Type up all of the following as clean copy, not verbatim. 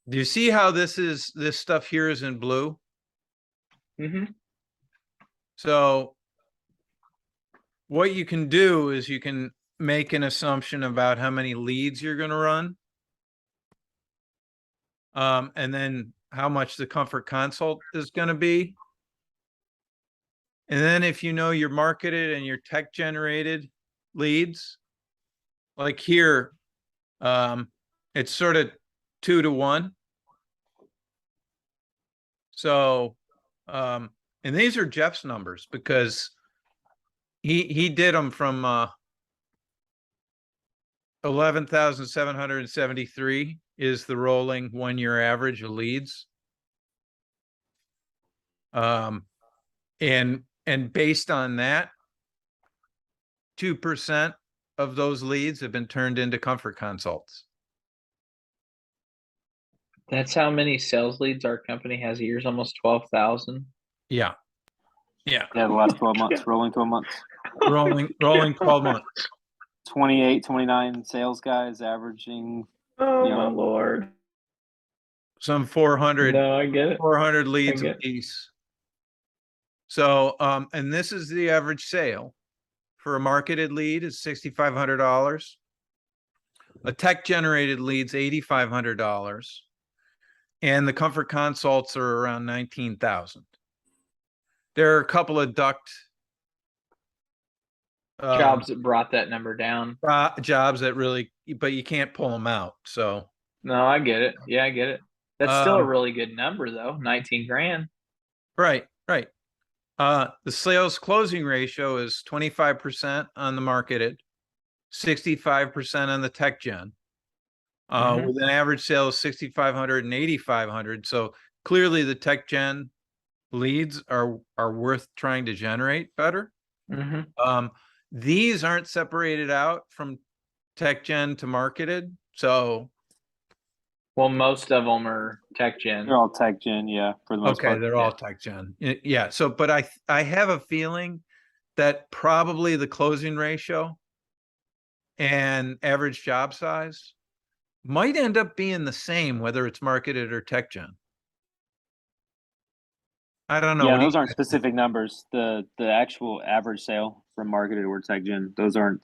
Do you see how this stuff here is in blue? Mm-hmm. So what you can do is you can make an assumption about how many leads you're going to run. And then how much the comfort consult is going to be. And then if you know your marketed and your tech generated leads, like here, it's sort of 2 to 1. So, and these are Jeff's numbers because he did them from 11,773 is the rolling 1-year average of leads. And based on that, 2% of those leads have been turned into comfort consults. That's how many sales leads our company has a year, almost 12,000. Yeah. Yeah. Yeah, the last 12 months, rolling 12 months. Rolling 12 months. 28, 29 sales guys averaging. Oh, my Lord. Some 400. No, I get it. 400 leads a piece. So, and this is the average sale for a marketed lead is $6,500. A tech generated lead's $8,500. And the comfort consults are around 19,000. There are a couple of duct jobs that brought that number down. Jobs that really, but you can't pull them out. So no, I get it. Yeah, I get it. That's still a really good number though. 19 grand. Right. The sales closing ratio is 25% on the marketed, 65% on the tech gen. With an average sale of 6,500 and 8,500. So clearly the tech gen leads are worth trying to generate better. These aren't separated out from tech gen to marketed. So, well, most of them are tech gen. They're all tech gen, yeah, for the most part. Okay, they're all tech gen. Yeah. So, but I have a feeling that probably the closing ratio and average job size might end up being the same, whether it's marketed or tech gen. I don't know. Yeah, those aren't specific numbers. The actual average sale from marketed or tech gen, those aren't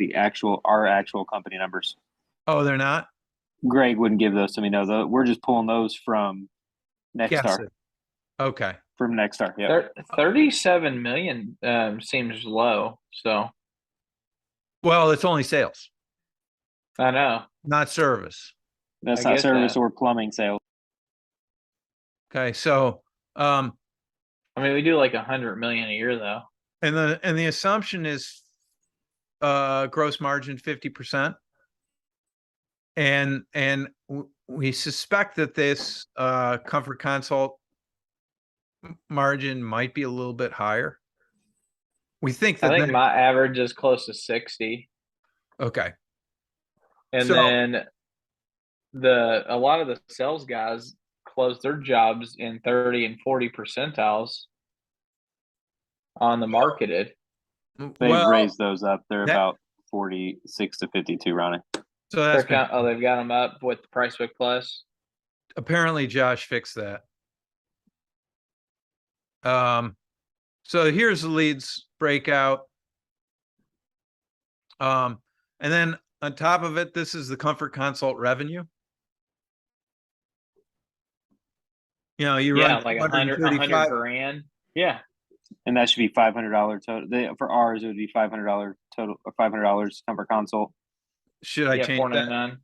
our actual company numbers. Oh, they're not? Greg wouldn't give those to me. No, we're just pulling those from Nexstar. Okay. From Nexstar, yeah. 37 million seems low. So, well, it's only sales. I know. Not service. That's not service or plumbing sales. Okay, so I mean, we do like 100 million a year though. And the assumption is gross margin 50%. And we suspect that this comfort consult margin might be a little bit higher. We think that I think my average is close to 60. Okay. And then a lot of the sales guys close their jobs in 30 and 40 percentiles on the marketed. They've raised those up. They're about 46 to 52, Ronnie. So that's they've got them up with Price Book Plus. Apparently Josh fixed that. So here's the leads breakout. And then on top of it, this is the comfort consult revenue. You know, you run like 100 grand. Yeah. And that should be $500 total. For ours, it would be $500 total, or $500 comfort consult. Should I change $499?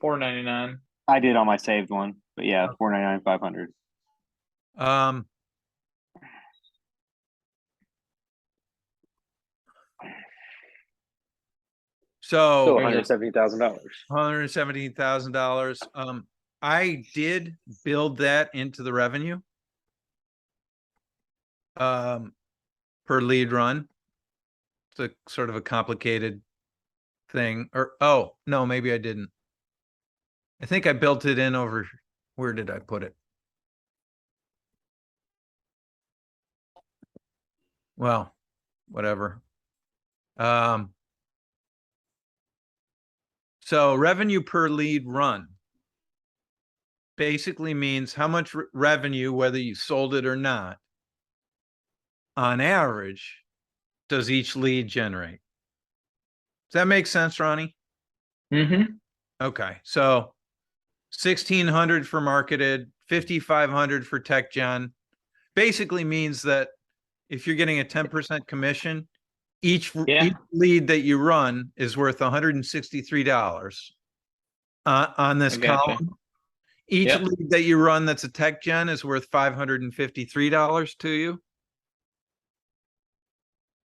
$499. I did on my saved one, but yeah, $499, $500. So $117,000. $117,000. I did build that into the revenue. Per lead run. It's a sort of a complicated thing. Or oh no, maybe I didn't. I think I built it in over. Where did I put it? Well, whatever. So revenue per lead run. basically means how much revenue, whether you sold it or not, on average, does each lead generate? Does that make sense, Ronnie? Mm-hmm. Okay, so 1,600 for marketed, 5,500 for tech gen. Basically means that if you're getting a 10% commission, each lead that you run is worth $163 on this I gotcha. column. Each lead that you run that's a tech gen is worth $553 to you.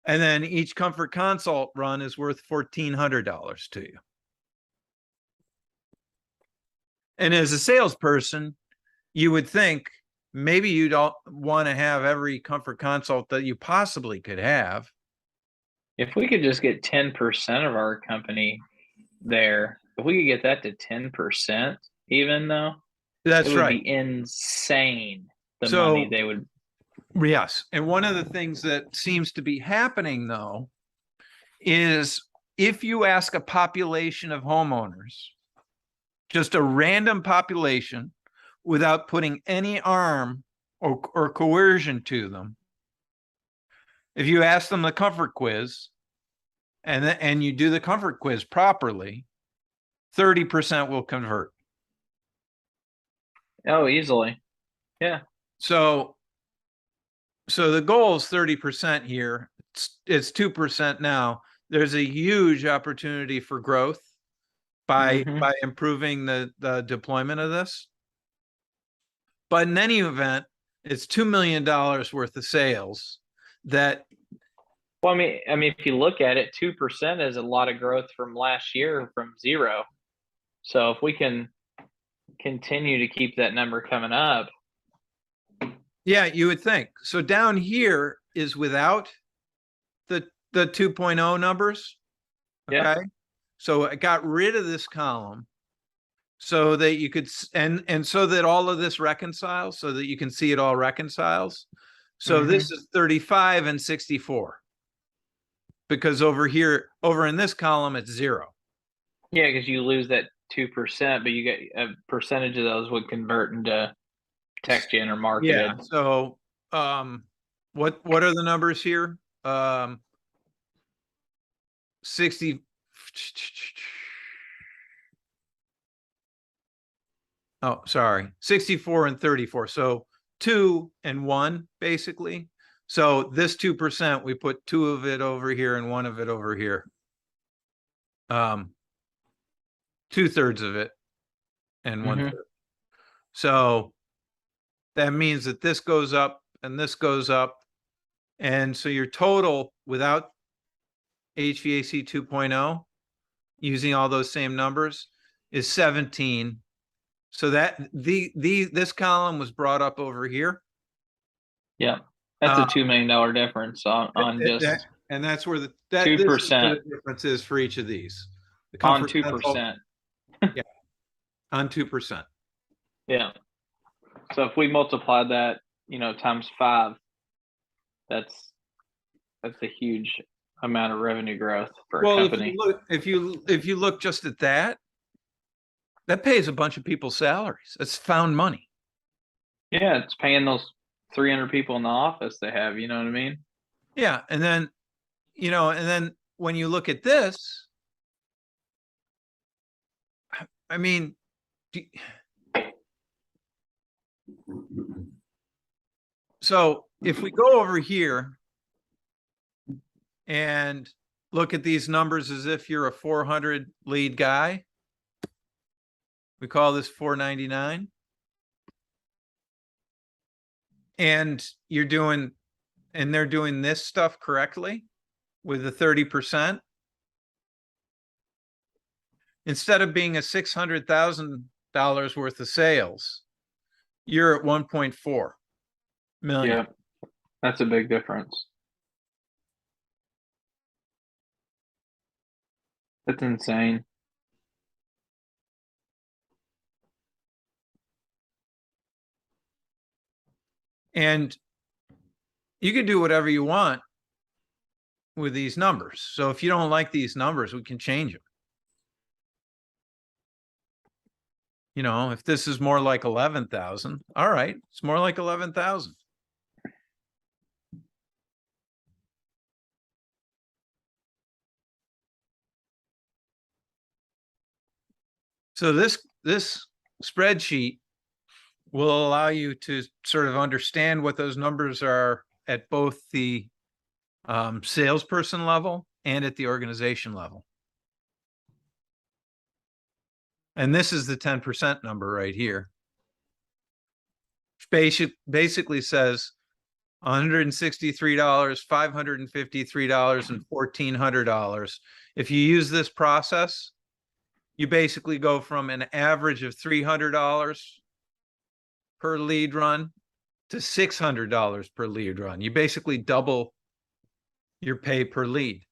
And then each comfort consult run is worth $1,400 to you. And as a salesperson, you would think maybe you'd want to have every comfort consult that you possibly could have. If we could just get 10% of our company there, if we could get that to 10%, even though, that's it would right. be insane. The So, money they would. Yes. And one of the things that seems to be happening, though, is if you ask a population of homeowners, just a random population, without putting any arm or coercion to them, if you ask them the comfort quiz and you do the comfort quiz properly, 30% will convert. Oh, easily. Yeah. So the goal is 30% here. It's 2% now. There's a huge opportunity for growth by improving the deployment of this. But in any event, it's $2 million worth of sales that. Well, I mean, if you look at it, 2% is a lot of growth from last year from 0. So if we can continue to keep that number coming up. Yeah, you would think. So down here is without the 2.0 numbers. Okay. Yeah. So I got rid of this column so that you could, and so that all of this reconciles, so that you can see it all reconciles. So this is 35 and 64. Because over here, over in this column, it's 0. Yeah, because you lose that 2%, but you get a percentage of those would convert into tech gen or marketed. Yeah. So, what are the numbers here? 60. Oh, sorry, 64 and 34. So 2 and 1 basically. So this 2%, we put 2 of it over here and 1 of it over here. 2/3 of it and 1/3. So that means that this goes up and this goes up. And so your total without HVAC 2.0, using all those same numbers, is 17. So that this column was brought up over here. Yeah. That's a $2 million difference on just. And that's where the 2% difference is for each of these. The on 2%. Yeah, on 2%. Yeah. So if we multiply that, times 5, that's a huge amount of revenue growth for a company. If you look just at that pays a bunch of people's salaries. That's found money. Yeah, it's paying those 300 people in the office they have, you know what I mean? Yeah, and then when you look at this, I mean, so if we go over here and look at these numbers as if you're a 400 lead guy, we call this 499. And they're doing this stuff correctly with the 30%. Instead of being a $600,000 worth of sales, you're at 1.4 million. Yeah, that's a big difference. That's insane. And you can do whatever you want with these numbers. So if you don't like these numbers, we can change them. You know, if this is more like 11,000, all right, it's more like 11,000. So this spreadsheet will allow you to sort of understand what those numbers are at both the salesperson level and at the organization level. And this is the 10% number right here. Basically says $163, $553, and $1,400. If you use this process, you basically go from an average of $300 per lead run to $600 per lead run. You basically double your pay per lead.